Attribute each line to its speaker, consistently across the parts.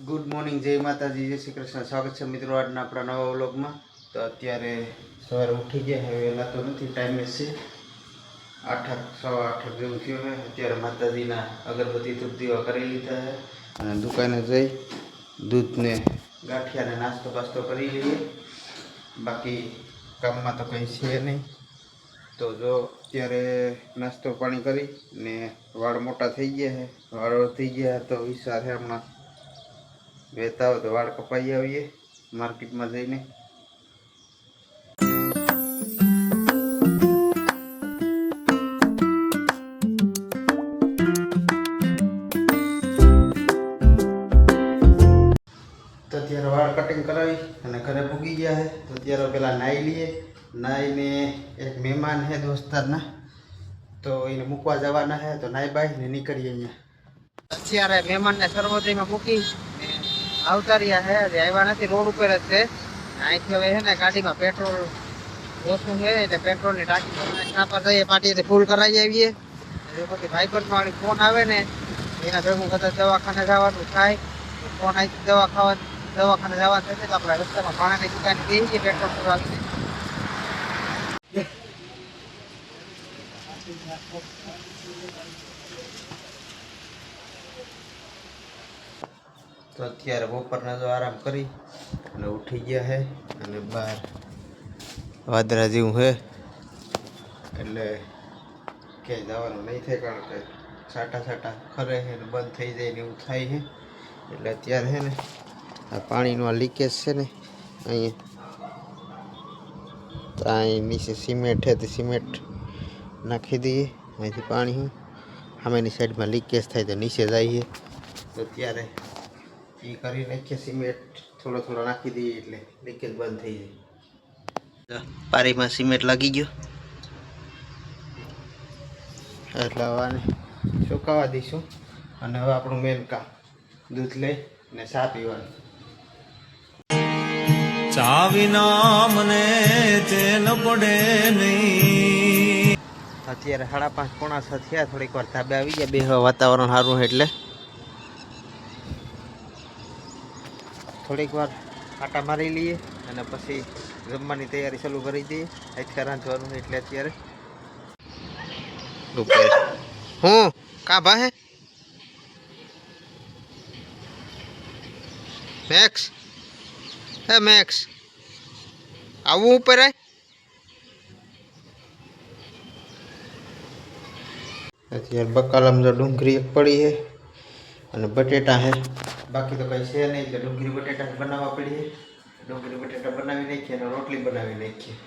Speaker 1: Good morning, જય માતાજી, જય શ્રી કૃષ્ણ. સ્વાગત છે મિત્રો આજના આપણા નવા વ્લોગમાં. તો અત્યારે સવારે ઉઠી ગયા, હવે વહેલા તો નથી, ટાઈમે છે 8 સવા 8 જેવું થયું છે. અત્યારે માતાજીના અગરબત્તી ધૂપ દીવા કરી લીધા છે અને દુકાને જઈ દૂધને ગાંઠિયાને નાસ્તો બાસ્તો કરી લઈએ. બાકી કામમાં તો કંઈ છે નહીં. તો જો અત્યારે નાસ્તો પાણી કરી ને વાળ મોટા થઈ ગયા છે, વાળ થઈ ગયા તો વિચાર છે હમણાં વહેતા હોય તો વાળ કપાઈ આવીએ માર્કેટમાં જઈને. તો અત્યારે વાળ કટિંગ કરાવી અને ઘરે પૂગી ગયા છે. તો અત્યારે પેલા નાહી લઈએ. નાહીને એક મહેમાન છે દોસ્તારના, તો એને મૂકવા જવાના છે. તો નાહી બાઈને નીકળીએ અહીંયા. અત્યારે મહેમાનને સર્વોદયમાં મૂકી આવતા રહ્યા છે. હજી આવ્યા નથી, રોડ ઉપર જ છે. અહીંથી હવે છે ને ગાડીમાં પેટ્રોલ ઓછું છે એટલે પેટ્રોલની ટાંકી પર જઈએ, પાટીથી ફૂલ કરાવી આવીએ. પછી ભાઈબંધ વાળી ફોન આવે ને એના ભેગું કદાચ દવાખાને જવાનું થાય, ફોન અહીંથી દવાખાને જવાનું થશે તો આપણે રસ્તામાં પાણીની દુકાને જઈએ પેટ્રોલ કરાવીને. તો અત્યારે બપોરના જો આરામ કરી અને ઉઠી ગયા છે અને બહાર વાદળા જેવું છે એટલે ક્યાંય જવાનું નહીં થાય, કારણ કે છાંટા છાંટા ખરે છે ને બંધ થઈ જાય ને એવું થાય છે. એટલે અત્યારે છે ને આ પાણીનું આ લીકેજ છે ને અહીંયા, તો અહીં નીચે સિમેન્ટ છે, તો સિમેન્ટ નાખી દઈએ. અહીંથી પાણી હું સામેની સાઈડમાં લીકેજ થાય તો નીચે જઈએ. તો અત્યારે એ કરી નાખીએ, સિમેન્ટ થોડો થોડો નાખી દઈએ એટલે લીકેજ બંધ થઈ જાય. પારીમાં સિમેન્ટ લાગી ગયો એટલે હવાને સુકાવા દઈશું. અને હવે આપણું મેન કામ દૂધ લઈ ને ચા પીવાનું.
Speaker 2: ચા વિના મને ચેન પડે નહીં.
Speaker 1: અત્યારે 5:30 પોણા 6 થયા. થોડીક વાર ધાબે આવી ગયા, બે વાતાવરણ સારું એટલે થોડીક વાર આટા મારી લઈએ અને પછી જમવાની તૈયારી ચાલુ કરી દઈએ. આજથી રાંધવાનું એટલે અત્યારે હું કા ભાહે મેક્સ, હે મેક્સ આવું ઉપર આય. અત્યારે બકાલામાં જો ડુંગળી એક પડી છે અને બટેટા છે. બાકી તો કંઈ છે નહીં એટલે ડુંગળી બટેટા બનાવવા પડીએ. ડુંગળી બટેટા બનાવી નાખીએ અને રોટલી બનાવી નાખીએ.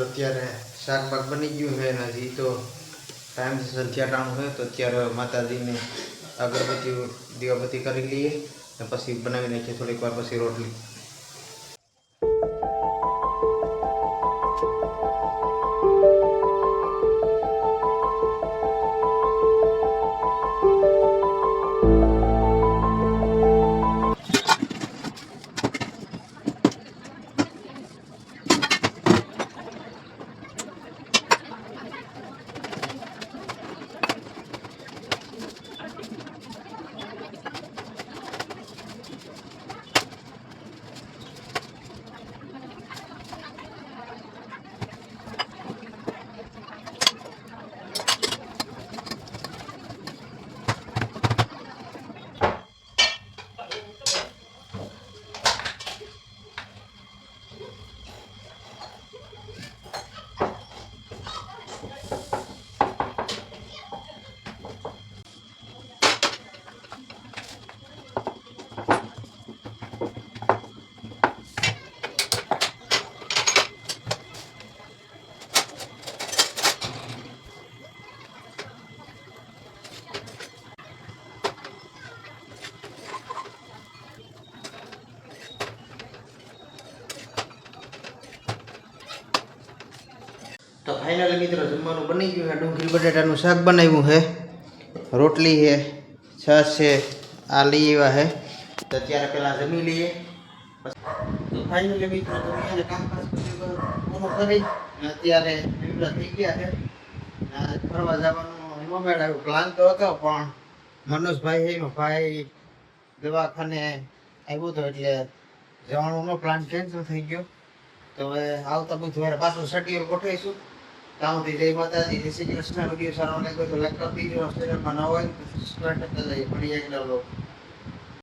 Speaker 1: અત્યારે શાકભાગ બની ગયું છે ને હજી તો ટાઈમ સંધ્યા ટાણું છે તો અત્યારે માતાજીને અગરબત્તી દીવાબત્તી કરી લઈએ ને પછી બનાવી નાખીએ થોડીક વાર પછી રોટલી. તો ફાઇનલી મિત્રો જમવાનું બની ગયું છે. ડુંગળી બટાટાનું શાક બનાવ્યું છે, રોટલી છે, છાશ છે, આ લઈ આવ્યા છે તો અત્યારે પહેલાં જમી લઈએ. તો ફાઇનલી મિત્રો તમે કામકાજ પૂરું કરી અત્યારે નિવૃત્ત થઈ ગયા છે. ફરવા જવાનું એમાં મેળવ્યું પ્લાન તો હતો પણ મનોજભાઈ છે એનો ભાઈ દવાખાને આવ્યો હતો એટલે જવાનો પ્લાન કેન્સલ થઈ ગયો. તો હવે આવતા બુધવારે પાછું શેડ્યુલ ગોઠવીશું. ત્યાં સુધી જય માતાજી, જય શ્રી કૃષ્ણ. વિડીયો સારો લાગ્યો તો લાઈક કરી દીજો. ચેનલમાં ન હોય તો સબસ્ક્રાઈબ કરતા જઈએ. મળીએ આગલા વ્લોગ.